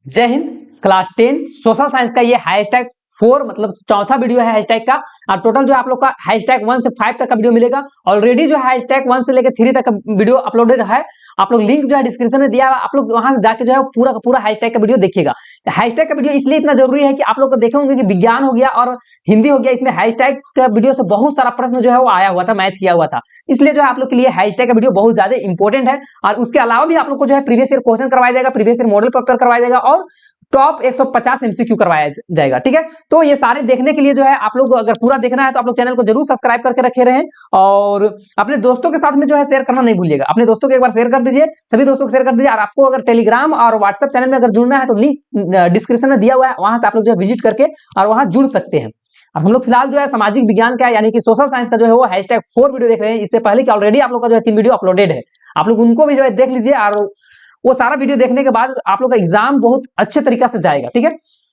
जय Hind. Class 10 social science का ये हैशटैग 4 मतलब चौथा वीडियो है हैशटैग का। और टोटल जो आप लोग का हैशटैग 1 से 5 तक का वीडियो मिलेगा। ऑलरेडी जो है हैशटैग 1 से लेकर 3 तक का वीडियो अपलोडेड है। आप लोग लिंक जो है डिस्क्रिप्शन में दिया है, आप लोग वहां से जाके जो है पूरा का पूरा हैशटैग का वीडियो देखिएगा। हैशटैग का वीडियो इसलिए इतना जरूरी है कि आप लोग को देखेंगे कि विज्ञान हो गया और हिंदी हो गया, इसमें हैशटैग का वीडियो से बहुत सारा प्रश्न जो है वो आया हुआ था, मैच किया हुआ था। इसलिए जो है आप लोग के लिए हैशटैग का वीडियो बहुत ज्यादा इंपॉर्टेंट है। और उसके अलावा भी आप लोग को जो है प्रीवियस ईयर क्वेश्चन करवाया जाएगा, प्रीवियस ईयर मॉडल पेपर करवाया जाएगा और टॉप 150 एमसीक्यू करवाया जाएगा। ठीक है, तो ये सारे देखने के लिए जो है आप लोग अगर पूरा देखना है तो आप लोग चैनल को जरूर सब्सक्राइब करके रखे रहें और अपने दोस्तों के साथ में जो है शेयर करना नहीं भूलिएगा। अपने दोस्तों को एक बार शेयर कर दीजिए, सभी दोस्तों को शेयर कर दीजिए। और आपको अगर टेलीग्राम और व्हाट्सएप चैनल में अगर जुड़ना है तो लिंक डिस्क्रिप्शन में दिया हुआ है, वहां से आप लोग जो है विजिट करके और वहां जुड़ सकते हैं। अब हम लोग फिलहाल जो है सामाजिक विज्ञान का यानी कि सोशल साइंस का जो है वो हैशटैग 4 वीडियो देख रहे हैं। इससे पहले कि ऑलरेडी आप लोग का जो है 3 वीडियो अपलोडेड है, आप लोग उनको भी जो है देख लीजिए। और वो सारा वीडियो देखने के बाद आप लोग का एग्जाम बहुत अच्छे तरीके से जाएगा। ठीक है,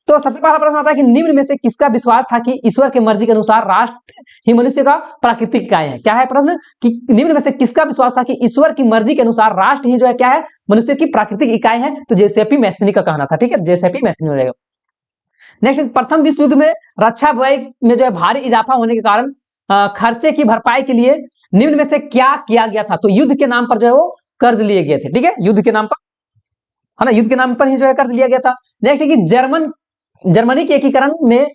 तो सबसे पहला प्रश्न आता है कि निम्न में से किसका विश्वास था कि ईश्वर की मर्जी के अनुसार राष्ट्र ही मनुष्य का प्राकृतिक इकाई है। क्या है प्रश्न कि निम्न में से किसका विश्वास था कि ईश्वर की मर्जी के अनुसार राष्ट्र ही जो है क्या है, मनुष्य की प्राकृतिक इकाई है। तो जेसेपी मैथनी का कहना था। ठीक है, जेसेपी मैथनी हो जाएगा। नेक्स्ट, प्रथम विश्व युद्ध में रक्षा व्यय में जो है भारी इजाफा होने के कारण खर्चे की भरपाई के लिए निम्न में से क्या किया गया था। तो युद्ध के नाम पर जो है वो कर्ज लिए गए थे। ठीक है, युद्ध के नाम पर है ना, युद्ध के नाम पर ही जो है कर्ज लिया गया था। नेक्स्ट है कि जर्मनी के एकीकरण में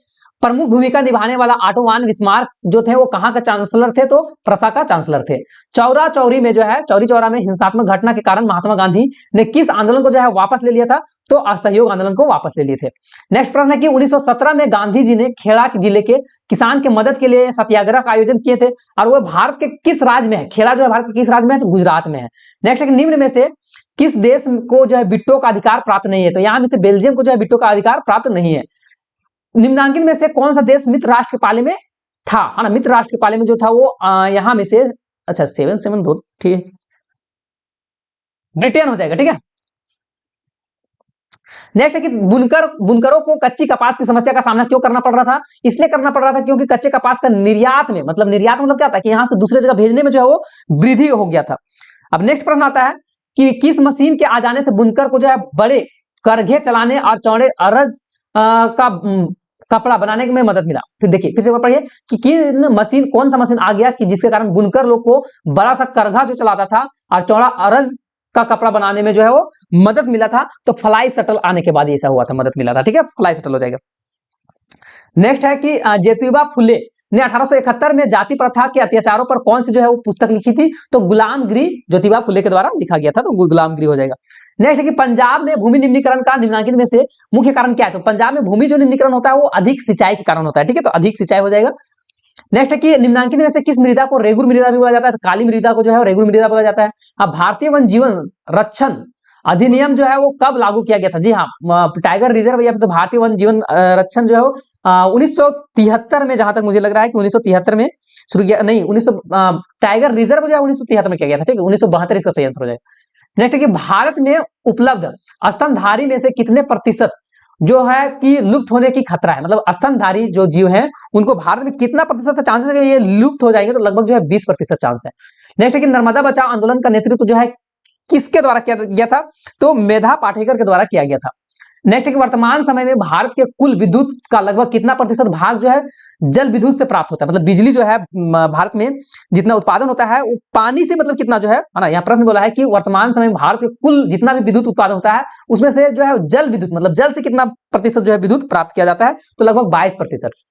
प्रमुख भूमिका निभाने वाला ऑटो वान बिस्मार्क जो थे वो कहां का चांसलर थे, तो प्रसा का चांसलर थे। चौरा चौरी में जो है चौरी चौरा में हिंसात्मक घटना के कारण महात्मा गांधी ने किस आंदोलन को जो है वापस ले लिया था, तो असहयोग आंदोलन को वापस ले लिए थे। नेक्स्ट प्रश्न है कि 1917 में गांधी जी ने खेड़ा जिले के किसान के मदद के लिए सत्याग्रह का आयोजन किए थे और वह भारत के किस राज्य में है। खेड़ा जो है भारत के किस राज्य में है, तो गुजरात में है। नेक्स्ट है कि निम्न में से किस देश को जो है बिट्टो का अधिकार प्राप्त नहीं है। तो यहां में से बेल्जियम को जो है बिट्टो का अधिकार प्राप्त नहीं है। निम्नांकित में से कौन सा देश मित्र राष्ट्र के पाले में था, है ना, मित्र राष्ट्र के पाले में जो था वो यहां में से अच्छा 772 ठीक ब्रिटेन हो जाएगा। ठीक है, नेक्स्ट है कि बुनकरों को कच्ची कपास की समस्या का सामना क्यों करना पड़ रहा था। इसलिए करना पड़ रहा था क्योंकि कच्चे कपास का निर्यात में मतलब क्या था कि यहां से दूसरे जगह भेजने में जो है वो वृद्धि हो गया था। अब नेक्स्ट प्रश्न आता है कि किस मशीन के आ जाने से बुनकर को जो है बड़े करघे चलाने और चौड़े अरज का कपड़ा बनाने में मदद मिला। फिर देखिए फिर से पढ़िए कि कौन सा मशीन आ गया कि जिसके कारण बुनकर लोग को बड़ा सा करघा जो चलाता था और चौड़ा अरज का कपड़ा बनाने में जो है वो मदद मिला था। तो फ्लाई शटल आने के बाद ऐसा हुआ था, मदद मिला था। ठीक है, फ्लाई शटल हो जाएगा। नेक्स्ट है कि ज्योतिबा फुले ने 1871 में जाति प्रथा के अत्याचारों पर कौन सी जो है वो पुस्तक लिखी थी, तो गुलामगिरी ज्योतिबा फुले के द्वारा लिखा गया था, तो गुलामगिरी हो जाएगा। नेक्स्ट है कि पंजाब में भूमि निम्नीकरण का निम्नांकित में से मुख्य कारण क्या है। तो पंजाब में भूमि जो निम्नीकरण होता है वो अधिक सिंचाई के कारण होता है। ठीक है, तो अधिक सिंचाई हो जाएगा। नेक्स्ट है कि निम्नांकित में से किस मृदा को रेगुर मृदा भी बोला जाता है, तो काली मृदा को जो है रेगुर मृदा बोला जाता है। अब भारतीय वन जीवन रक्षण अधिनियम जो है वो कब लागू किया गया था। जी हाँ, टाइगर रिजर्व या तो भारतीय वन जीवन रक्षण जो है वो 1973 में, जहां तक मुझे लग रहा है कि 1973 में शुरू किया, नहीं 1900 टाइगर रिजर्व जो है 1973 में किया गया था। ठीक है, 1972 इसका सही आंसर हो जाएगा। नेक्स्ट है कि भारत में उपलब्ध स्तनधारी में से कितने प्रतिशत जो है कि लुप्त होने की खतरा है, मतलब स्तनधारी जो जीव हैं उनको भारत में कितना प्रतिशत चांसेस है कि ये लुप्त हो जाएंगे, तो लगभग जो है 20% चांस है। नेक्स्ट है कि नर्मदा बचाओ आंदोलन का नेतृत्व जो है किसके द्वारा किया गया था, तो मेधा पाटेकर के द्वारा किया गया था। नेक्स्ट है कि वर्तमान समय में भारत के कुल विद्युत का लगभग कितना प्रतिशत भाग जो है जल विद्युत से प्राप्त होता है, मतलब बिजली जो है भारत में जितना उत्पादन होता है वो पानी से मतलब कितना जो है ना। यहाँ प्रश्न बोला है कि वर्तमान समय में भारत के कुल जितना भी विद्युत उत्पादन होता है उसमें से जो है जल विद्युत मतलब जल से कितना प्रतिशत जो है विद्युत प्राप्त किया जाता है, तो लगभग 22%।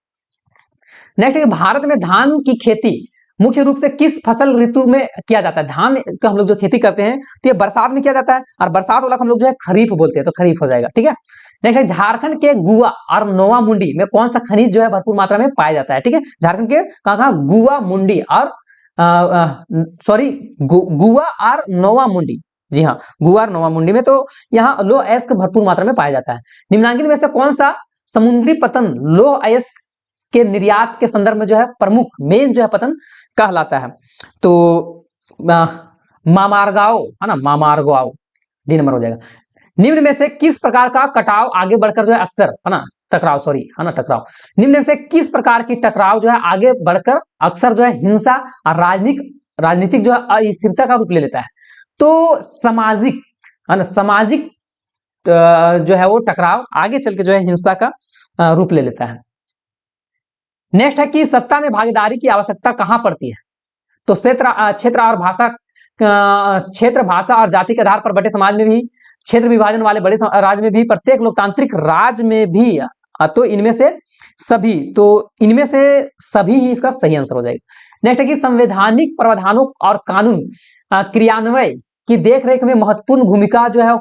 नेक्स्ट है कि भारत में धान की खेती मुख्य रूप से किस फसल ऋतु में किया जाता है। धान का हम लोग जो खेती करते हैं तो ये बरसात में किया जाता है और बरसात वाला हम लोग जो है खरीफ बोलते हैं, तो खरीफ हो जाएगा। ठीक है, नेक्स्ट है झारखंड के गुआ और नोवा मुंडी में कौन सा खनिज जो है भरपूर मात्रा में पाया जाता है। ठीक है, झारखंड के कहा गुआ मुंडी और गुआ और नोवा मुंडी, जी हाँ गुआ और नोवा मुंडी में, तो यहाँ लोह अयस्क भरपूर मात्रा में पाया जाता है। निम्नांकित में से कौन सा समुद्री पतन लोह अयस्क के निर्यात के संदर्भ में जो है प्रमुख मेन जो है पतन कहलाता है, तो मामारगांव है ना, मामारगांव डी नंबर हो जाएगा। निम्न में से किस प्रकार का कटाव आगे बढ़कर जो है अक्सर है ना टकराव सॉरी है ना टकराव निम्न में से किस प्रकार की टकराव जो है आगे बढ़कर अक्सर जो है हिंसा और राजनीतिक जो है अस्थिरता का रूप ले लेता है, तो सामाजिक है ना, सामाजिक जो है वो टकराव आगे चल के जो है हिंसा का रूप ले लेता है। नेक्स्ट है कि सत्ता में भागीदारी की आवश्यकता कहां पड़ती है? तो क्षेत्र और भाषा, क्षेत्र भाषा और जाति के आधार पर बटे समाज में भी, क्षेत्र विभाजन वाले बड़े राज्य में भी, प्रत्येक लोकतांत्रिक राज्य में भी, तो इनमें से सभी, तो इनमें से सभी ही इसका सही आंसर हो जाएगा। नेक्स्ट है कि संवैधानिक प्रावधानों और कानून क्रियान्वयन की देखरेख में महत्वपूर्ण भूमिका जो है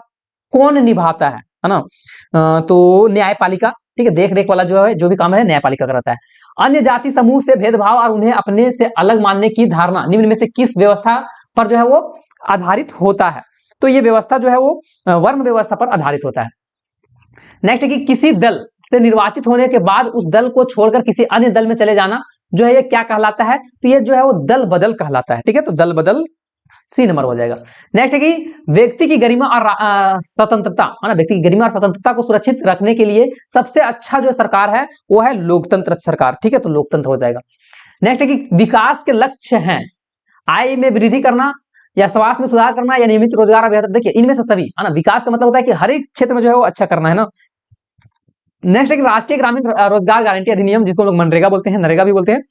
कौन निभाता है ना? तो न्यायपालिका, ठीक है, देख रेख वाला जो है जो भी काम है न्यायपालिका कराता है। अन्य जाति समूह से भेदभाव और उन्हें अपने से अलग मानने की धारणा निम्न में से किस व्यवस्था पर जो है वो आधारित होता है? तो ये व्यवस्था जो है वो वर्ण व्यवस्था पर आधारित होता है। नेक्स्ट है कि किसी दल से निर्वाचित होने के बाद उस दल को छोड़कर किसी अन्य दल में चले जाना जो है ये क्या कहलाता है? तो ये जो है वो दल बदल कहलाता है, ठीक है, तो दल बदल सी नंबर हो जाएगा। नेक्स्ट है कि व्यक्ति की गरिमा और स्वतंत्रता, है ना, व्यक्ति की गरिमा और स्वतंत्रता को सुरक्षित रखने के लिए सबसे अच्छा जो सरकार है वो है लोकतंत्र सरकार, ठीक है, तो लोकतंत्र हो जाएगा। नेक्स्ट है कि विकास के लक्ष्य हैं आय में वृद्धि करना या स्वास्थ्य में सुधार करना या नियमित रोजगार अभियान। देखिए इनमें से सभी, है ना, विकास का मतलब होता है कि हर एक क्षेत्र में जो है वो अच्छा करना है ना। नेक्स्ट है कि राष्ट्रीय ग्रामीण रोजगार गारंटी अधिनियम, जिसको लोग मनरेगा बोलते हैं, नरेगा भी बोलते हैं,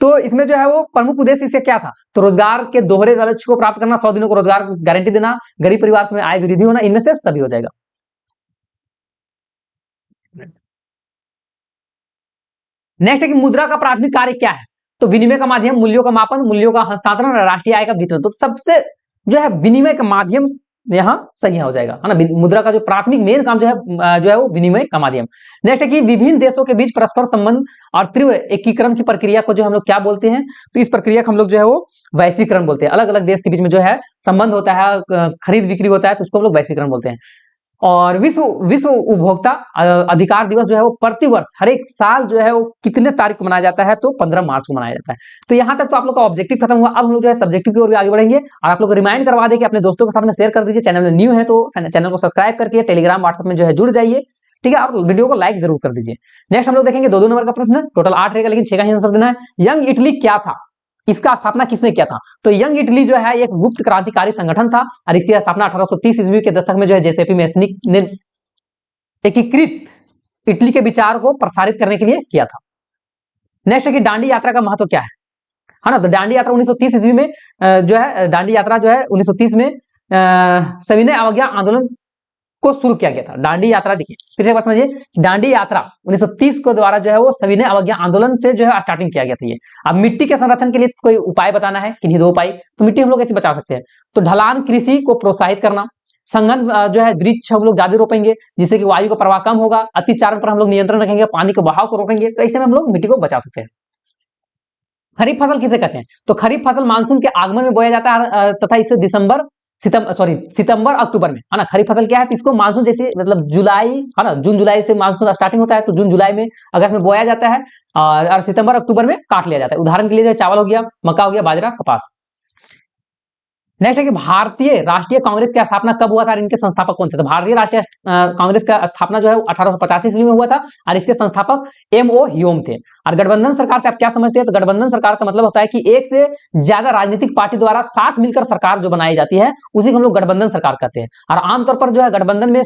तो इसमें जो है वो प्रमुख उद्देश्य इससे क्या था? तो रोजगार के दोहरे लक्ष्य को प्राप्त करना, 100 दिनों को रोजगार गारंटी देना, गरीब परिवार में आय वृद्धि होना, इनमें से सभी हो जाएगा। नेक्स्ट है कि मुद्रा का प्राथमिक कार्य क्या है? तो विनिमय का माध्यम, मूल्यों का मापन, मूल्यों का हस्तांतरण, राष्ट्रीय आय का वितरण। तो सबसे जो है विनिमय का माध्यम यहाँ सही हो जाएगा, है ना। मुद्रा का जो प्राथमिक मेन काम जो है वो विनिमय का माध्यम। नेक्स्ट है कि विभिन्न देशों के बीच परस्पर संबंध और तीव्र एकीकरण की प्रक्रिया को जो हम लोग क्या बोलते हैं? तो इस प्रक्रिया को हम लोग जो है वो वैश्वीकरण बोलते हैं। अलग अलग देश के बीच में जो है संबंध होता है, खरीद बिक्री होता है, तो उसको हम लोग वैश्वीकरण बोलते हैं। और विश्व विश्व उपभोक्ता अधिकार दिवस जो है वो प्रतिवर्ष हर एक साल जो है वो कितने तारीख को मनाया जाता है? तो 15 मार्च को मनाया जाता है। तो यहाँ तक तो आप लोग का ऑब्जेक्टिव खत्म हुआ। अब हम लोग जो है सब्जेक्टिव की ओर भी आगे बढ़ेंगे और आप लोग को रिमाइंड करवा दे कि अपने दोस्तों के साथ में शेयर कर दीजिए। चैनल में न्यू है तो चैनल को सब्सक्राइब करके टेलीग्राम व्हाट्सएप में जो है जुड़ जाइए, ठीक है, और वीडियो को लाइक जरूर कर दीजिए। नेक्स्ट हम लोग देखेंगे 2-2 नंबर का प्रश्न, टोटल 8 रहेगा लेकिन 6 का ही आंसर देना है। यंग इटली क्या था? इसका स्थापना किसने किया था? तो यंग इटली जो है एक गुप्त क्रांतिकारी संगठन था और इसकी स्थापना 1830 ईस्वी के दशक में जो है जेसेपी मेसनिक ने एकीकृत इटली के विचार को प्रसारित करने के लिए किया था। नेक्स्ट है कि दांडी यात्रा का महत्व क्या है ना? तो दांडी यात्रा 1930 ईस्वी में जो है दांडी यात्रा जो है 1930 में सविनय अवज्ञा आंदोलन को शुरू किया गया था। दांडी यात्रा देखिए फिर से एक बार समझिए, दांडी यात्रा 1930 को द्वारा जो है वो सविनय अवज्ञा आंदोलन से जो है स्टार्टिंग किया गया था ये। अब मिट्टी के संरक्षण के लिए कोई उपाय बताना है, किन्हीं 2 उपाय। तो मिट्टी हम लोग कैसे बचा सकते हैं? तो ढलान कृषि को प्रोत्साहित करना, संघन जो है वृक्ष हम लोग ज्यादा रोपेंगे जिससे कि वायु का प्रवाह कम होगा, अतिचारण पर हम लोग नियंत्रण रखेंगे, पानी के बहाव को रोकेंगे, तो ऐसे में हम लोग मिट्टी को बचा सकते हैं। खरीफ फसल किसे कहते हैं? तो खरीफ फसल मानसून के आगमन में बोया जाता है तथा इसे सितंबर अक्टूबर में, है ना। खरीफ फसल क्या है? तो इसको मानसून जैसे मतलब जुलाई, है ना, जून जुलाई से मानसून स्टार्टिंग होता है, तो जून जुलाई में अगस्त में बोया जाता है और सितंबर अक्टूबर में काट लिया जाता है। उदाहरण के लिए जो चावल हो गया, मक्का हो गया, बाजरा, कपास। नेक्स्ट है कि भारतीय राष्ट्रीय कांग्रेस की स्थापना कब हुआ था और इनके संस्थापक कौन थे? तो भारतीय राष्ट्रीय कांग्रेस का स्थापना जो है 1885 ईस्वी में हुआ था और इसके संस्थापक एमओ ह्यूम थे। और गठबंधन सरकार से आप क्या समझते हैं? तो गठबंधन सरकार का मतलब होता है कि एक से ज्यादा राजनीतिक पार्टी द्वारा साथ मिलकर सरकार जो बनाई जाती है उसी को हम लोग गठबंधन सरकार कहते हैं। और आमतौर पर जो है गठबंधन में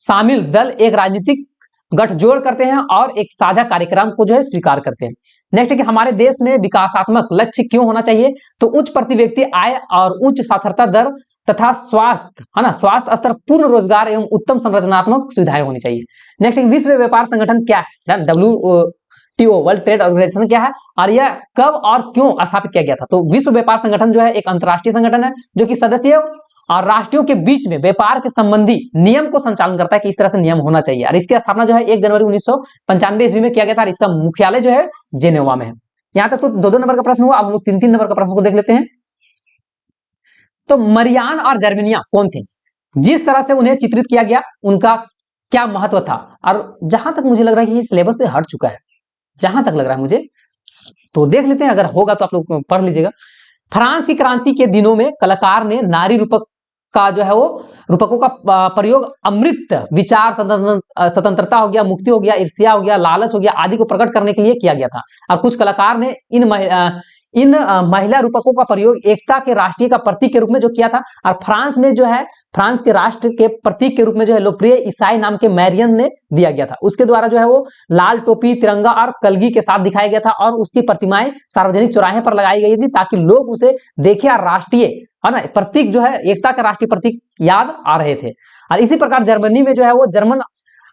शामिल दल एक राजनीतिक गठजोड़ करते हैं और एक साझा कार्यक्रम को जो है स्वीकार करते हैं। नेक्स्ट है कि हमारे देश में विकासात्मक लक्ष्य क्यों होना चाहिए? तो उच्च प्रति व्यक्ति आय और उच्च साक्षरता दर तथा स्वास्थ्य, है ना, स्वास्थ्य स्तर, पूर्ण रोजगार एवं उत्तम संरचनात्मक सुविधाएं होनी चाहिए। नेक्स्ट है विश्व व्यापार संगठन क्या है? WTO वर्ल्ड ट्रेड ऑर्गेनाइजेशन क्या है और यह कब और क्यों स्थापित किया गया था? तो विश्व व्यापार संगठन जो है एक अंतरराष्ट्रीय संगठन है जो कि सदस्य और राष्ट्रों के बीच में व्यापार के संबंधी नियम को संचालन करता है कि इस तरह से नियम होना चाहिए। और इसकी स्थापना जो है 1 जनवरी 1995 ईस्वी में किया गया था और इसका मुख्यालय जो है जेनेवा में है। यहां तक तो 2-2 नंबर का प्रश्न हुआ। अब हम लोग 3-3 नंबर का प्रश्न को देख लेते हैं। तो मरियान और जर्मेनिया कौन थे? जिस तरह से उन्हें चित्रित किया गया उनका क्या महत्व था? और जहां तक मुझे लग रहा है कि सिलेबस से हट चुका है, जहां तक लग रहा है मुझे, तो देख लेते हैं, अगर होगा तो आप लोग पढ़ लीजिएगा। फ्रांस की क्रांति के दिनों में कलाकार ने नारी रूपक का जो है वो रूपकों का प्रयोग अमृत, विचार स्वतंत्रता हो गया, मुक्ति हो गया, ईर्ष्या हो गया, लालच हो गया आदि को प्रकट करने के लिए किया गया था। और कुछ कलाकार ने इन महिला रूपकों का प्रयोग एकता के राष्ट्रीय का प्रतीक के रूप में जो किया था। और फ्रांस में जो है फ्रांस के राष्ट्र के प्रतीक के रूप में जो है लोकप्रिय ईसाई नाम के मैरियन ने दिया गया था। उसके द्वारा जो है वो लाल टोपी, तिरंगा और कलगी के साथ दिखाया गया था और उसकी प्रतिमाएं सार्वजनिक चौराहे पर लगाई गई थी ताकि लोग उसे देखें और राष्ट्रीय है ना प्रतीक जो है एकता का राष्ट्रीय प्रतीक याद आ रहे थे। और इसी प्रकार जर्मनी में जो है वो जर्मन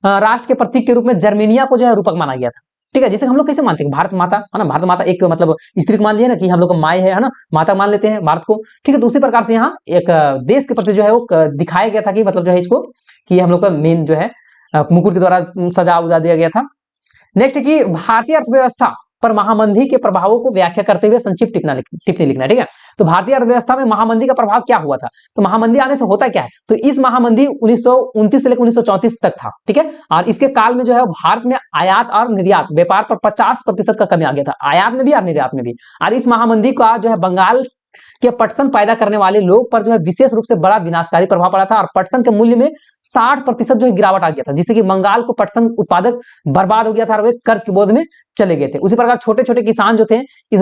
राष्ट्र के प्रतीक के रूप में जर्मेनिया को जो है रूपक माना गया था। ठीक है, जिसे हम लोग कैसे मानते हैं भारत माता, है ना, भारत माता एक मतलब स्त्री को मान लिया ना कि हम लोग का माई है ना, माता मान लेते हैं भारत को। ठीक है, तो उसी प्रकार से यहाँ एक देश के प्रति जो है वो दिखाया गया था कि मतलब जो है इसको कि हम लोग का मेन जो है मुकुट के द्वारा सजा उजा दिया गया था। नेक्स्ट कि भारतीय अर्थव्यवस्था पर महामंदी के प्रभावों को व्याख्या करते हुए संक्षिप्त टिप्पणी लिखना। ठीक है, तो भारतीय अर्थव्यवस्था में महामंदी का प्रभाव क्या हुआ था, तो महामंदी आने से होता क्या है, तो इस महामंदी 1929 से लेकर 1934 तक था। ठीक है, और इसके काल में जो है भारत में आयात और निर्यात व्यापार पर 50% का कमी आ गया था, आयात में भी और निर्यात में भी। और इस महामंदी का जो है बंगाल के पटसन पैदा करने वाले लोग पर जो है विशेष रूप से बड़ा विनाशकारी प्रभाव पड़ा था और पटसन के मूल्य में 60% जो है गिरावट आ गया था, जिससे कि बंगाल को पटसन उत्पादक बर्बाद हो गया था और वे कर्ज के बोझ में चले गए थे। उसी प्रकार छोटे छोटे किसान जो थे इस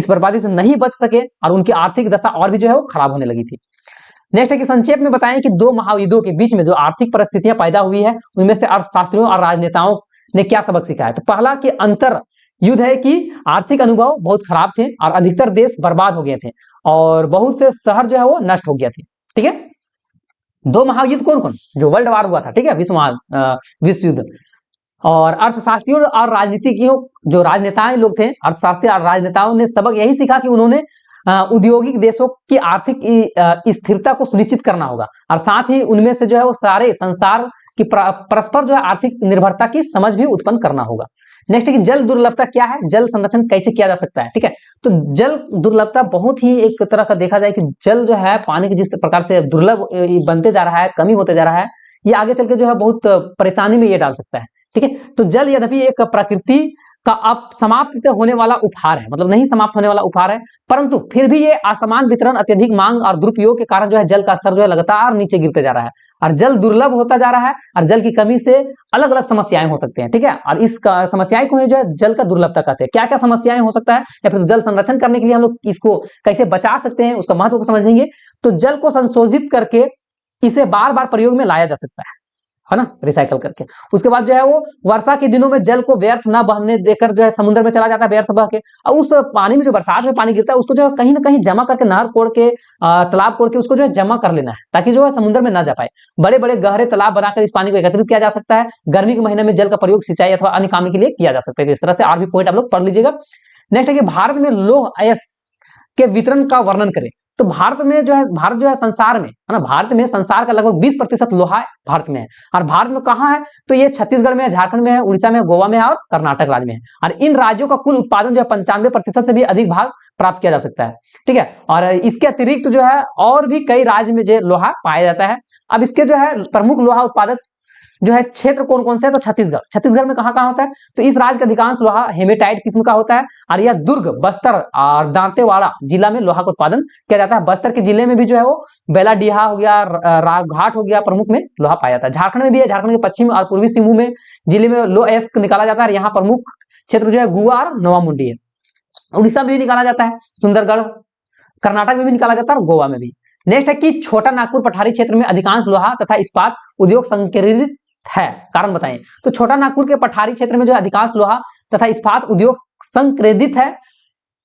बर्बादी से नहीं बच सके और उनकी आर्थिक दशा और भी जो है वो खराब होने लगी थी। नेक्स्ट है कि संक्षेप में बताएं कि दो महायुद्धों के बीच में जो आर्थिक परिस्थितियां पैदा हुई है उनमें से अर्थशास्त्रियों और राजनेताओं ने क्या सबक सिखाया। तो पहला कि अंतर युद्ध है कि आर्थिक अनुभव बहुत खराब थे और अधिकतर देश बर्बाद हो गए थे और बहुत से शहर जो है वो नष्ट हो गया थे। ठीक है, दो महायुद्ध कौन कौन, जो वर्ल्ड वार हुआ था, ठीक है, विश्व युद्ध। और अर्थशास्त्रियों और राजनीतिज्ञों जो राजनेताएं लोग थे, अर्थशास्त्री और राजनेताओं ने सबक यही सीखा कि उन्होंने औद्योगिक देशों की आर्थिक स्थिरता को सुनिश्चित करना होगा और साथ ही उनमें से जो है वो सारे संसार की परस्पर जो है आर्थिक निर्भरता की समझ भी उत्पन्न करना होगा। नेक्स्ट है कि जल दुर्लभता क्या है, जल संरक्षण कैसे किया जा सकता है। ठीक है, तो जल दुर्लभता बहुत ही एक तरह का देखा जाए कि जल जो है पानी के जिस प्रकार से दुर्लभ बनते जा रहा है, कमी होते जा रहा है, ये आगे चल के जो है बहुत परेशानी में ये डाल सकता है। ठीक है, तो जल यद्यपि एक प्रकृति का अब समाप्त होने वाला उपहार है, मतलब नहीं समाप्त होने वाला उपहार है, परंतु फिर भी ये असमान वितरण, अत्यधिक मांग और दुरुपयोग के कारण जो है जल का स्तर जो है लगातार नीचे गिरते जा रहा है और जल दुर्लभ होता जा रहा है और जल की कमी से अलग अलग समस्याएं हो सकते हैं। ठीक है, और इस समस्याएं को जो है जल का दुर्लभता कहते हैं। क्या क्या समस्याएं हो सकता है या फिर जल संरक्षण करने के लिए हम लोग इसको कैसे बचा सकते हैं, उसका महत्व को समझेंगे। तो जल को संशोधित करके इसे बार बार प्रयोग में लाया जा सकता है ना, रिसाइकल करके। उसके बाद जो है वो वर्षा के दिनों में जल को व्यर्थ ना बहने देकर जो है समुद्र में चला जाता है व्यर्थ बह के, और उस पानी में जो बरसात में पानी गिरता है उसको जो है कहीं ना कहीं जमा करके नहर कोड़ के तालाब कोड़ के उसको जो है जमा कर लेना है ताकि जो है समुद्र में ना जा पाए। बड़े बड़े गहरे तालाब बनाकर इस पानी को एकत्रित किया जा सकता है। गर्मी के महीने में जल का प्रयोग सिंचाई अथवा अन्य काम के लिए किया जा सकता है। इस तरह से और भी पॉइंट आप लोग पढ़ लीजिएगा। नेक्स्ट है कि भारत में लौह अयस्क के वितरण का वर्णन करें। तो भारत जो है संसार में है ना, भारत में संसार का लगभग 20% लोहा भारत में है और भारत में कहाँ है, तो ये छत्तीसगढ़ में है, झारखंड में है, उड़ीसा में है, गोवा में है और कर्नाटक राज्य में है। और इन राज्यों का कुल उत्पादन जो है 95% से भी अधिक भाग प्राप्त किया जा सकता है। ठीक है, और इसके अतिरिक्त जो है और भी कई राज्य में जो लोहा पाया जाता है। अब इसके जो है प्रमुख लोहा उत्पादक जो है क्षेत्र कौन कौन से है, तो छत्तीसगढ़ में कहाँ होता है, तो इस राज्य का अधिकांश लोहा हेमेटाइट किस्म का होता है और यह दुर्ग, बस्तर और दांतेवाड़ा जिला में लोहा का उत्पादन किया जाता है। बस्तर के जिले में भी जो है वो बेलाडीहा हो गया, राघाट हो गया, प्रमुख में लोहा पाया जाता है। झारखंड में भी है, झारखंड के पश्चिम और पूर्वी सिंहभूम में जिले में लोह अयस्क निकाला जाता है। यहाँ प्रमुख क्षेत्र जो है गुआ और नवा मुंडी है। उड़ीसा में भी निकाला जाता है, सुंदरगढ़, कर्नाटक में भी निकाला जाता है और गोवा में भी। नेक्स्ट है कि छोटा नागपुर पठारी क्षेत्र में अधिकांश लोहा तथा इस्पात उद्योग संकेंद्रित है, कारण बताएं। तो छोटा नागपुर के पठारी क्षेत्र में जो है अधिकांश लोहा तथा इस्पात उद्योग संक्रेदित है।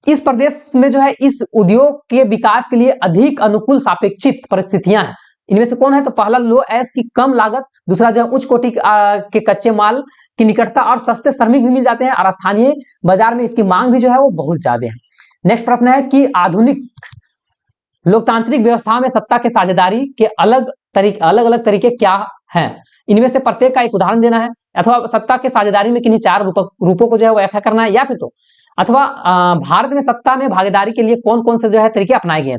इस प्रदेश में जो है इस उद्योग के विकास के लिए अधिक अनुकूल सापेक्षित परिस्थितियां हैं। इनमें से कौन है, तो पहला लौह अयस्क की कम लागत, दूसरा जो है उच्च कोटि के कच्चे माल की निकटता और सस्ते श्रमिक भी मिल जाते हैं और स्थानीय बाजार में इसकी मांग भी जो है वो बहुत ज्यादा है। नेक्स्ट प्रश्न है कि आधुनिक लोकतांत्रिक व्यवस्था में सत्ता के साझेदारी के अलग अलग तरीके क्या हैं। इनमें से प्रत्येक का एक उदाहरण देना है अथवा सत्ता के साझेदारी में किन्हीं 4 रूपों को जो है व्याख्या करना है, या फिर तो अथवा भारत में सत्ता में भागीदारी के लिए कौन कौन से जो है तरीके अपनाए गए हैं।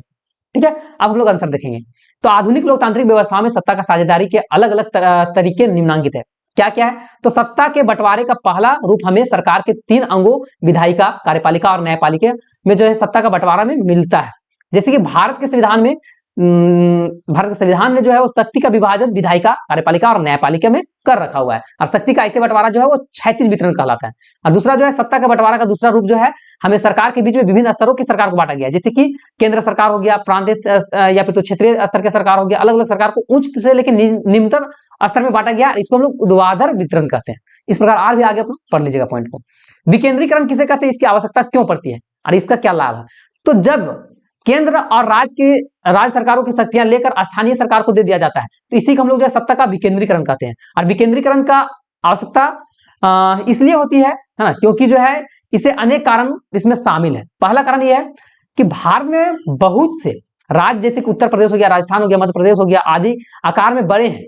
ठीक है, अब हम लोग आंसर देखेंगे। तो आधुनिक लोकतांत्रिक व्यवस्था में सत्ता का साझेदारी के अलग अलग तरीके निम्नांकित है। क्या क्या है, तो सत्ता के बंटवारे का पहला रूप हमें सरकार के 3 अंगों विधायिका, कार्यपालिका और न्यायपालिका में जो है सत्ता का बंटवारा में मिलता है। जैसे कि भारत के संविधान में भारत के संविधान ने जो है वो शक्ति का विभाजन विधायिका, कार्यपालिका और न्यायपालिका में कर रखा हुआ है। और शक्ति का ऐसे बंटवारा जो है वो क्षैतिज वितरण कहलाता है। और दूसरा जो है सत्ता का बंटवारा का दूसरा रूप जो है, हमें सरकार के बीच में विभिन्न स्तरों की सरकार को बांटा गया है, जैसे कि केंद्र सरकार हो गया, प्रांतीय या फिर तो क्षेत्रीय स्तर के सरकार हो गया। अलग अलग सरकार को उच्च से लेकर निम्नतम स्तर में बांटा गया। इसको हम लोग ऊर्ध्वाधर वितरण कहते हैं। इस प्रकार और भी आगे अपना पढ़ लीजिएगा पॉइंट को। विकेंद्रीकरण किसे कहते हैं, इसकी आवश्यकता क्यों पड़ती है और इसका क्या लाभ है। तो जब केंद्र और राज्य सरकारों की शक्तियां लेकर स्थानीय सरकार को दे दिया जाता है, तो इसी को हम लोग जो है सत्ता का विकेंद्रीकरण कहते हैं। और विकेंद्रीकरण का आवश्यकता इसलिए होती है ना, क्योंकि जो है इसे अनेक कारण इसमें शामिल है। पहला कारण यह है कि भारत में बहुत से राज्य, जैसे कि उत्तर प्रदेश हो गया, राजस्थान हो गया, मध्य प्रदेश हो गया आदि, आकार में बड़े हैं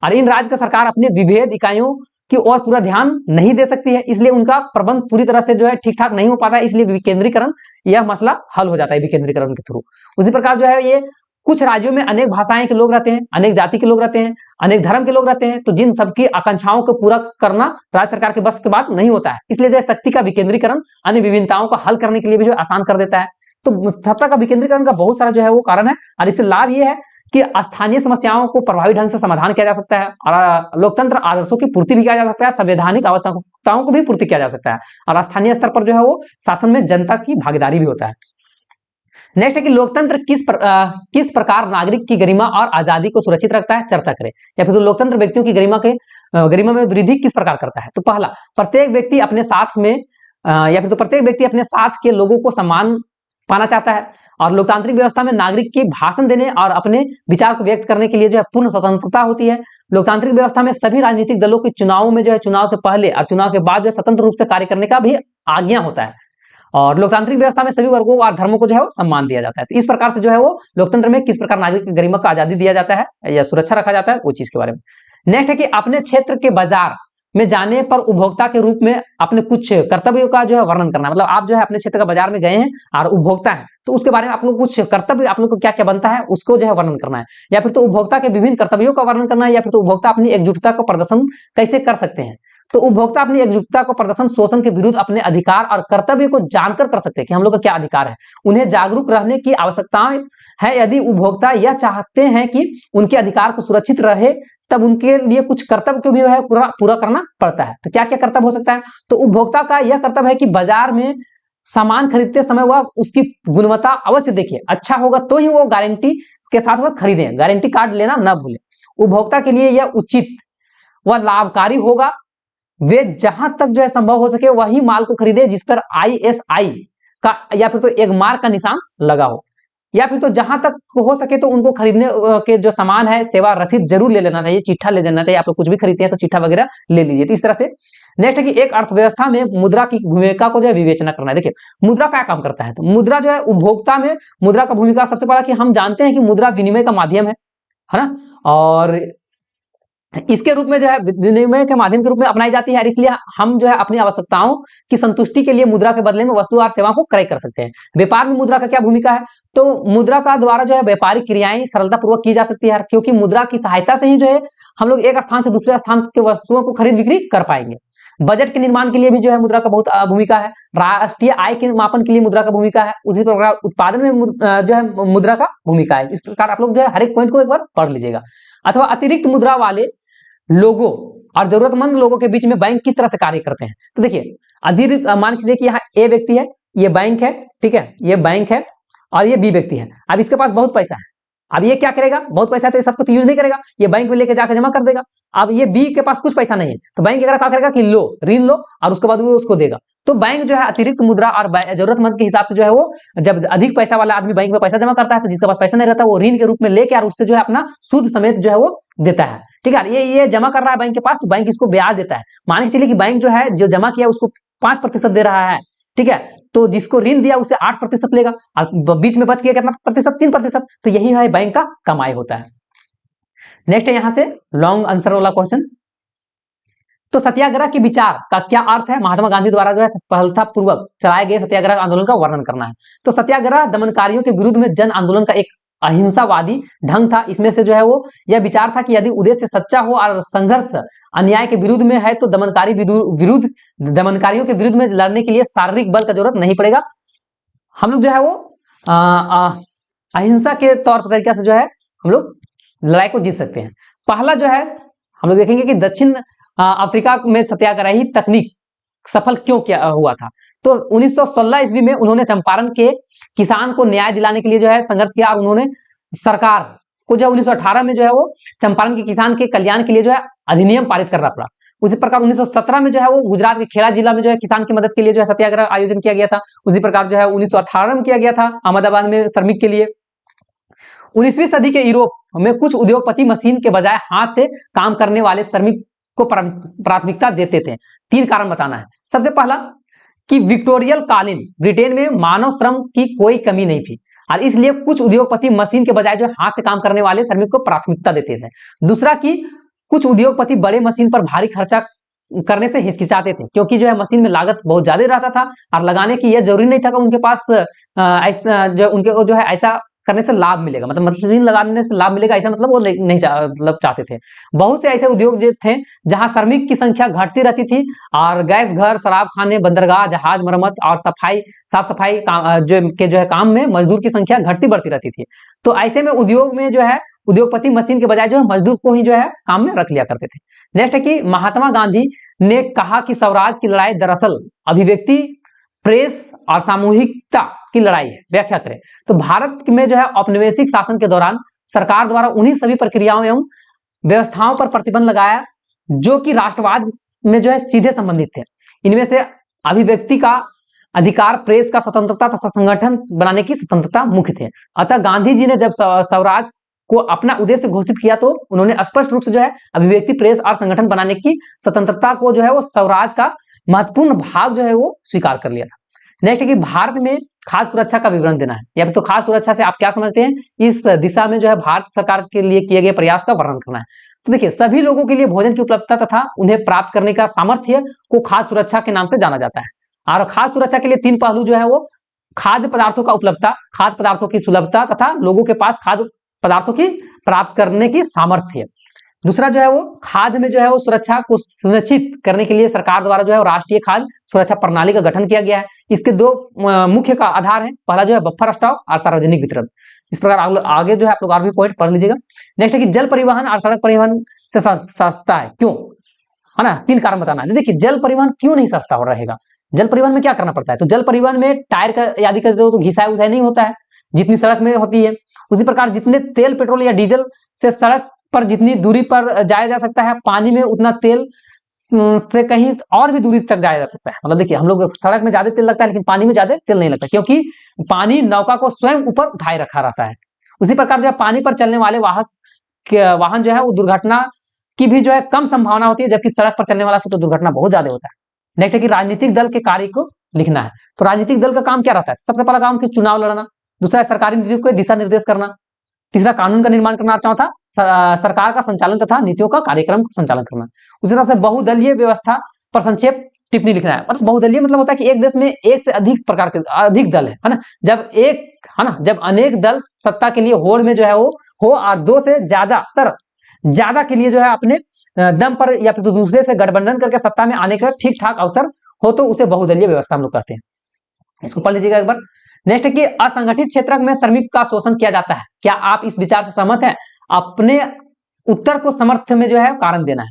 और इन राज्य का सरकार अपने विभेद इकाइयों की ओर पूरा ध्यान नहीं दे सकती है, इसलिए उनका प्रबंध पूरी तरह से जो है ठीक ठाक नहीं हो पाता है। इसलिए विकेंद्रीकरण, यह मसला हल हो जाता है विकेंद्रीकरण के थ्रू। उसी प्रकार जो है ये कुछ राज्यों में अनेक भाषाएं के लोग रहते हैं, अनेक जाति के लोग रहते हैं, अनेक धर्म के लोग रहते हैं, तो जिन सबकी आकांक्षाओं को पूरा करना राज्य सरकार के बस के बात नहीं होता है। इसलिए जो है शक्ति का विकेंद्रीकरण अन्य विभिन्नताओं को हल करने के लिए भी जो आसान कर देता है। तो सत्ता का विकेंद्रीकरण का बहुत सारा जो है वो कारण है। और इससे लाभ ये है कि स्थानीय समस्याओं को प्रभावी ढंग से समाधान किया जा सकता है और लोकतंत्र आदर्शों की पूर्ति भी किया जा सकता है, संवैधानिक आवश्यकताओं को भी पूर्ति किया जा सकता है और स्थानीय स्तर पर जो है वो शासन में जनता की भागीदारी भी होता है। नेक्स्ट है कि लोकतंत्र किस प्रकार नागरिक की गरिमा और आजादी को सुरक्षित रखता है, चर्चा करें। या फिर तो लोकतंत्र व्यक्तियों की गरिमा में वृद्धि किस प्रकार करता है। तो पहला, प्रत्येक व्यक्ति अपने साथ में या फिर तो प्रत्येक व्यक्ति अपने साथ के लोगों को सम्मान पाना चाहता है और लोकतांत्रिक व्यवस्था में नागरिक की भाषण देने और अपने विचार को व्यक्त करने के लिए जो है पूर्ण स्वतंत्रता होती है। लोकतांत्रिक व्यवस्था में सभी राजनीतिक दलों के चुनावों में जो है चुनाव से पहले और चुनाव के बाद जो है स्वतंत्र रूप से कार्य करने का भी आज्ञा होता है और लोकतांत्रिक व्यवस्था में सभी वर्गों और धर्मों को जो है वो सम्मान दिया जाता है। तो इस प्रकार से जो है वो लोकतंत्र में किस प्रकार नागरिक की गरिमा को आजादी दिया जाता है या सुरक्षा रखा जाता है, वो चीज के बारे में। नेक्स्ट है कि अपने क्षेत्र के बाजार में जाने पर उपभोक्ता के रूप में अपने कुछ कर्तव्यों का जो है वर्णन करना। मतलब आप जो है अपने क्षेत्र का बाजार में गए हैं और उपभोक्ता है, तो उसके बारे में आप लोग कुछ कर्तव्य, आप लोग को क्या क्या बनता है उसको जो है वर्णन करना है, या फिर तो उपभोक्ता के विभिन्न कर्तव्यों का वर्णन करना है, या फिर तो उपभोक्ता अपनी एकजुटता का प्रदर्शन कैसे कर सकते हैं। तो उपभोक्ता अपनी एकजुटता को प्रदर्शन शोषण के विरुद्ध अपने अधिकार और कर्तव्य को जानकर कर सकते हैं कि हम लोग का क्या अधिकार है। उन्हें जागरूक रहने की आवश्यकता है। यदि उपभोक्ता यह चाहते हैं कि उनके अधिकार को सुरक्षित रहे, तब उनके लिए कुछ कर्तव्य को भी है पूरा करना पड़ता है। तो क्या क्या कर्तव्य हो सकता है। तो उपभोक्ता का यह कर्तव्य है कि बाजार में सामान खरीदते समय वह उसकी गुणवत्ता अवश्य देखिए, अच्छा होगा तो ही वो गारंटी के साथ वह खरीदें, गारंटी कार्ड लेना न भूलें। उपभोक्ता के लिए यह उचित व लाभकारी होगा, वे जहां तक जो है संभव हो सके वही माल को खरीदे जिस पर ISI का या फिर तो एक मार्क का निशान लगा हो, या फिर तो जहां तक हो सके तो उनको खरीदने के जो सामान है सेवा रसीद जरूर ले लेना चाहिए, चिट्ठा ले लेना चाहिए। आप लोग कुछ भी खरीदते हैं तो चिट्ठा वगैरह ले लीजिए। तो इस तरह से नेक्स्ट है कि एक अर्थव्यवस्था में मुद्रा की भूमिका को जो है विवेचना करना है। देखिए मुद्रा क्या काम करता है। तो मुद्रा जो है उपभोक्ता में मुद्रा का भूमिका, सबसे पहला कि हम जानते हैं कि मुद्रा विनिमय का माध्यम है ना, और इसके रूप में जो है विनिमय के माध्यम के रूप में अपनाई जाती है और इसलिए हम जो है अपनी आवश्यकताओं की संतुष्टि के लिए मुद्रा के बदले में वस्तु और सेवा को क्रय कर सकते हैं। व्यापार में मुद्रा का क्या भूमिका है। तो मुद्रा का द्वारा जो है व्यापारिक क्रियाएं सरलता पूर्वक की जा सकती है, क्योंकि मुद्रा की सहायता से ही जो है हम लोग एक स्थान से दूसरे स्थान के वस्तुओं को खरीद बिक्री कर पाएंगे। बजट के निर्माण के लिए भी जो है मुद्रा का बहुत भूमिका है। राष्ट्रीय आय के मापन के लिए मुद्रा का भूमिका है। उसी प्रकार उत्पादन में जो है मुद्रा का भूमिका है। इस प्रकार आप लोग जो है हर एक पॉइंट को एक बार पढ़ लीजिएगा। अथवा अतिरिक्त मुद्रा वाले लोगों और जरूरतमंद लोगों के बीच में बैंक किस तरह से कार्य करते हैं। तो देखिए अतिरिक्त मान लीजिए कि यहाँ ए व्यक्ति है, ये बैंक है, ठीक है, ये बैंक है और ये बी व्यक्ति है। अब इसके पास बहुत पैसा है, अब ये क्या करेगा, बहुत पैसा है तो ये सबको तो यूज नहीं करेगा, ये बैंक में लेके जाकर जमा कर देगा। अब ये बी के पास कुछ पैसा नहीं है तो बैंक क्या करेगा कि लो, ऋण लो और उसके बाद वो उसको देगा। तो बैंक जो है अतिरिक्त मुद्रा और जरूरतमंद के हिसाब से जो है वो, जब अधिक पैसा वाला आदमी बैंक में पैसा जमा करता है तो जिसके पास पैसा नहीं रहता वो ऋण के रूप में लेके और उससे जो है अपना सूद समेत जो है वो देता है। ठीक है, ये जमा कर रहा है बैंक के पास तो बैंक इसको ब्याज देता है। मान के चलिए कि बैंक जो है जो जमा किया उसको 5% दे रहा है, ठीक है, तो जिसको ऋण दिया उसे 8% लेगा और बीच में बच गया कितना प्रतिशत, 3%। तो यही है बैंक का कमाई होता है। नेक्स्ट है यहां से लॉन्ग आंसर वाला क्वेश्चन। तो सत्याग्रह के विचार का क्या अर्थ है। महात्मा गांधी द्वारा जो है सफलता पूर्वक चलाए गए सत्याग्रह आंदोलन का वर्णन करना है। तो सत्याग्रह दमनकारियों के विरुद्ध में जन आंदोलन का एक अहिंसावादी ढंग था। इसमें से जो है वो यह विचार था कि यदि उद्देश्य सच्चा हो और संघर्ष अन्याय के विरुद्ध में है तो दमनकारियों के विरुद्ध में लड़ने के लिए शारीरिक बल का जरूरत नहीं पड़ेगा। हम लोग जो है वो अहिंसा के तौर तरीका से जो है हम लोग लड़ाई को जीत सकते हैं। पहला जो है हम लोग देखेंगे कि दक्षिण अफ्रीका में सत्याग्रह ही तकनीक सफल क्यों किया हुआ था। तो 1916 ईस्वी में उन्होंने चंपारण के किसान को न्याय दिलाने के लिए जो है संघर्ष किया और उन्होंने सरकार को जो 1918 में जो है वो चंपारण के किसान के कल्याण के लिए जो है अधिनियम पारित करना पड़ा। उसी प्रकार 1917 में जो है वो गुजरात के खेड़ा जिला में जो है किसान की मदद के लिए जो है सत्याग्रह आयोजन किया गया था। उसी प्रकार जो है 1918 में किया गया था अहमदाबाद में श्रमिक के लिए। 19वीं सदी के यूरोप में कुछ उद्योगपति मशीन के बजाय हाथ से काम करने वाले श्रमिक को प्राथमिकता देते थे। 3 कारण बताना है। सबसे पहला कि विक्टोरियल कालीन ब्रिटेन में मानव श्रम की कोई कमी नहीं थी और इसलिए कुछ उद्योगपति मशीन के बजाय जो हाथ से काम करने वाले श्रमिक को प्राथमिकता देते थे। दूसरा कि कुछ उद्योगपति बड़े मशीन पर भारी खर्चा करने से हिचकिचाते थे क्योंकि जो है मशीन में लागत बहुत ज्यादा रहता था और लगाने की यह जरूरी नहीं था कि उनके पास ऐसा जो उनके जो है ऐसा करने से लाभ मिलेगा, मतलब मशीन लगाने से लाभ मिलेगा ऐसा मतलब वो नहीं मतलब चाहते थे। बहुत से ऐसे उद्योग जो थे जहां श्रमिक की संख्या घटती रहती थी और गैस घर, शराब खाने, बंदरगाह, जहाज मरम्मत और साफ सफाई जो है काम में मजदूर की संख्या घटती बढ़ती रहती थी। तो ऐसे में उद्योग में जो है उद्योगपति मशीन के बजाय जो है मजदूर को ही जो है काम में रख लिया करते थे। नेक्स्ट है कि महात्मा गांधी ने कहा कि स्वराज की लड़ाई दरअसल अभिव्यक्ति, प्रेस और सामूहिकता की लड़ाई है। व्याख्या करें तो भारत में जो है औपनिवेशिक शासन के दौरान सरकार द्वारा उन्हीं सभी प्रक्रियाओं एवं व्यवस्थाओं पर प्रतिबंध लगाया जो कि राष्ट्रवाद में जो है सीधे संबंधित थे। इनमें से अभिव्यक्ति का अधिकार, प्रेस का स्वतंत्रता तथा संगठन बनाने की स्वतंत्रता मुख्य थे। अतः गांधी जी ने जब स्वराज को अपना उद्देश्य घोषित किया तो उन्होंने स्पष्ट रूप से जो है अभिव्यक्ति, प्रेस और संगठन बनाने की स्वतंत्रता को जो है वो स्वराज का महत्वपूर्ण भाग जो है वो स्वीकार कर लिया था। नेक्स्ट है कि भारत में खाद्य सुरक्षा का विवरण देना है। या फिर तो खाद्य सुरक्षा से आप क्या समझते हैं, इस दिशा में जो है भारत सरकार के लिए किए गए प्रयास का वर्णन करना है। तो देखिए सभी लोगों के लिए भोजन की उपलब्धता तथा उन्हें प्राप्त करने का सामर्थ्य को खाद्य सुरक्षा के नाम से जाना जाता है। और खाद्य सुरक्षा के लिए 3 पहलू जो है वो खाद्य पदार्थों का उपलब्धता, खाद्य पदार्थों की सुलभता तथा लोगों के पास खाद्य पदार्थों की प्राप्त करने की सामर्थ्य। दूसरा जो है वो खाद्य में जो है वो सुरक्षा को सुनिश्चित करने के लिए सरकार द्वारा जो है राष्ट्रीय खाद्य सुरक्षा प्रणाली का गठन किया गया है। इसके 2 मुख्य का आधार है। पहला जो है बफर स्टॉक और सार्वजनिक वितरण। इस प्रकार आगे जो है आप लोग और भी पॉइंट पढ़ लीजिएगा। नेक्स्ट है कि जल परिवहन और सड़क परिवहन से सस्ता है क्यों, है ना। 3 कारण बताना है। देखिए जल परिवहन क्यों नहीं सस्ता हो रहेगा, जल परिवहन में क्या करना पड़ता है। तो जल परिवहन में टायर का आदि का जो घिसाई उसाई नहीं होता है जितनी सड़क में होती है। उसी प्रकार जितने तेल, पेट्रोल या डीजल से सड़क पर जितनी दूरी पर जाया जा सकता है, पानी में उतना तेल से कहीं और भी दूरी तक जाया जा सकता है। मतलब देखिए हम लोग सड़क में ज्यादा तेल लगता है लेकिन पानी में ज्यादा तेल नहीं लगता क्योंकि पानी नौका को स्वयं ऊपर उठाए रखा रहता है। उसी प्रकार जो है पानी पर चलने वाले वाहन जो है वो दुर्घटना की भी जो है कम संभावना होती है, जबकि सड़क पर चलने वाला तो दुर्घटना बहुत ज्यादा होता है। नेक्स्ट है कि राजनीतिक दल के कार्य को लिखना है। तो राजनीतिक दल का काम क्या रहता है, सबसे पहला काम कि चुनाव लड़ना, दूसरा सरकारी नीतियों को दिशा निर्देश करना, तीसरा कानून का निर्माण करना, चौथा सरकार का संचालन तथा नीतियों का कार्यक्रम संचालन करना। उसी तरह से बहुदलीय व्यवस्था पर संक्षेप टिप्पणी लिखना है। मतलब बहुदलीय मतलब होता है कि एक देश में एक से अधिक प्रकार के अधिक दल है ना। जब अनेक दल सत्ता के लिए होड़ में जो है वो हो और 2 से ज्यादा के लिए जो है अपने दम पर या फिर तो दूसरे से गठबंधन करके सत्ता में आने का ठीक ठाक अवसर हो तो उसे बहुदलीय व्यवस्था हम लोग कहते हैं। इसको पढ़ लीजिएगा एक बार। नेक्स्ट है कि असंगठित क्षेत्र में श्रमिक का शोषण किया जाता है। क्या आप इस विचार से सहमत हैं? अपने उत्तर को समर्थ में जो है कारण देना है।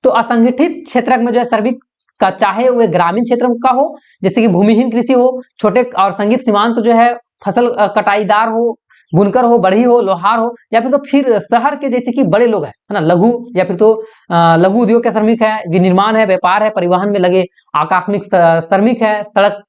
तो असंगठित क्षेत्र में जो है श्रमिक का, चाहे वह ग्रामीण क्षेत्र का हो जैसे कि भूमिहीन कृषि हो, छोटे और संगीत सीमांत जो है फसल कटाईदार हो, बुनकर हो, बढ़ी हो, लोहार हो, या फिर तो फिर शहर के जैसे कि बड़े लोग हैं, है ना, लघु या फिर तो लघु उद्योग के श्रमिक है, विनिर्माण है, व्यापार है, परिवहन में लगे आकस्मिक श्रमिक है, सड़क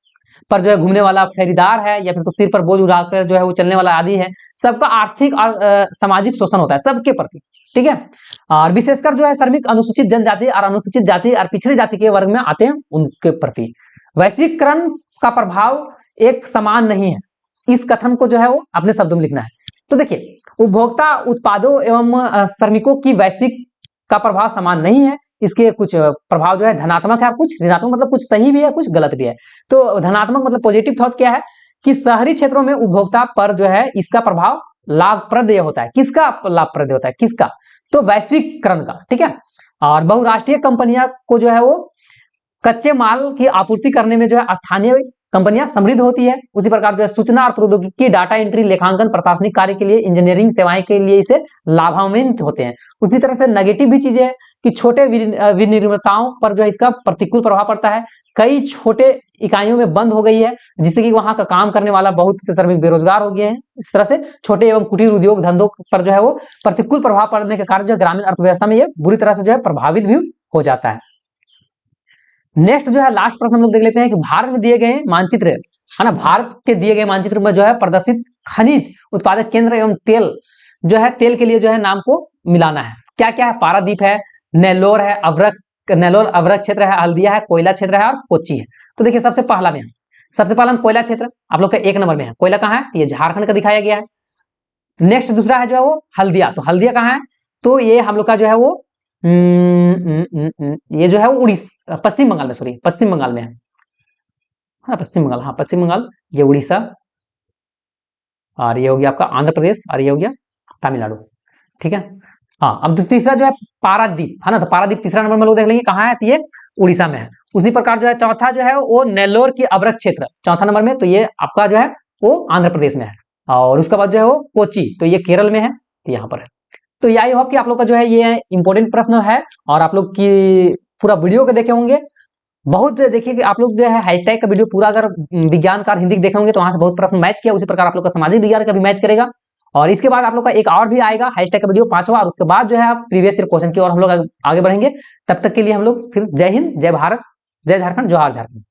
पर जो है घूमने वाला फेरीदार है, या फिर तो सिर पर बोझ उठाकर जो है वो चलने वाला आदि है। सबका आर्थिक और सामाजिक शोषण होता है सबके प्रति, ठीक है। और विशेषकर जो है श्रमिक अनुसूचित जनजाति और अनुसूचित जाति और पिछड़ी जाति के वर्ग में आते हैं, उनके प्रति वैश्वीकरण का प्रभाव एक समान नहीं है। इस कथन को जो है वो अपने शब्दों में लिखना है। तो देखिए उपभोक्ता उत्पादों एवं श्रमिकों की वैश्विक का प्रभाव समान नहीं है। इसके कुछ प्रभाव जो है धनात्मक है, कुछ ऋणात्मक, मतलब कुछ सही भी है कुछ गलत भी है। तो धनात्मक मतलब पॉजिटिव थॉट क्या है कि शहरी क्षेत्रों में उपभोक्ता पर जो है इसका प्रभाव लाभप्रद होता है। किसका लाभप्रद होता है, किसका? तो वैश्वीकरण का, ठीक है। और बहुराष्ट्रीय कंपनियां को जो है वो कच्चे माल की आपूर्ति करने में जो है स्थानीय कंपनियां समृद्ध होती है, उसी प्रकार जो है सूचना और प्रौद्योगिकी, डाटा एंट्री, लेखांकन, प्रशासनिक कार्य के लिए, इंजीनियरिंग सेवाएं के लिए इसे लाभान्वित होते हैं। उसी तरह से नेगेटिव भी चीजें है कि छोटे विनिर्माताओं पर जो है इसका प्रतिकूल प्रभाव पड़ता है। कई छोटे इकाइयों में बंद हो गई है, जिससे कि वहां का काम करने वाला बहुत से श्रमिक बेरोजगार हो गए हैं। इस तरह से छोटे एवं कुटीर उद्योग धंधों पर जो है वो प्रतिकूल प्रभाव पड़ने के कारण जो ग्रामीण अर्थव्यवस्था में ये बुरी तरह से जो है प्रभावित भी हो जाता है। नेक्स्ट जो है लास्ट प्रश्न हम लोग देख लेते हैं कि भारत में दिए गए मानचित्र है ना, भारत के दिए गए मानचित्र में जो है प्रदर्शित खनिज उत्पादक केंद्र एवं तेल जो है, तेल के लिए जो है नाम को मिलाना है। क्या क्या है? पारादीप है, नेल्लोर है, नेल्लोर अवरक क्षेत्र है, हल्दिया है, कोयला क्षेत्र है और कोच्चि है। तो देखिए सबसे पहला में, सबसे पहला हम कोयला क्षेत्र आप लोग का 1 नंबर में है। कोयला कहाँ है? ये झारखंड का दिखाया गया है। नेक्स्ट दूसरा है जो है वो हल्दिया, तो हल्दिया कहाँ है? तो ये हम लोग का जो है वो ये जो है वो उड़ीसा, पश्चिम बंगाल में, सॉरी पश्चिम बंगाल में है, हाँ पश्चिम बंगाल, हाँ पश्चिम बंगाल, ये उड़ीसा और ये हो गया आपका आंध्र प्रदेश और ये हो गया तमिलनाडु। ठीक है, हाँ अब तीसरा जो है पारादीप है ना, तो पारादीप तीसरा नंबर में लोग देख लेंगे कहाँ है, तो ये उड़ीसा में है। उसी प्रकार जो है चौथा जो है वो नेल्लोर की अवरक क्षेत्र चौथा नंबर में, तो ये आपका जो है वो आंध्र प्रदेश में है। और उसके बाद जो है वो कोच्चि, तो ये केरल में है, तो यहाँ पर है। तो यही होप कि आप लोग का जो है ये इंपॉर्टेंट प्रश्न है और आप लोग की पूरा वीडियो को देखे होंगे। बहुत देखिए कि आप लोग जो है हैशटैग का वीडियो पूरा अगर विज्ञान का हिंदी देखे होंगे तो वहां से बहुत प्रश्न मैच किया, उसी प्रकार आप लोग का सामाजिक विज्ञान का भी मैच करेगा। और इसके बाद आप लोग का एक और भी आएगा हैशटैग का वीडियो 5वां, और उसके बाद जो है आप प्रीवियस ईयर क्वेश्चन की ओर हम लोग आगे बढ़ेंगे। तब तक के लिए हम लोग फिर जय हिंद, जय भारत, जय झारखंड, जोहार झारखंड।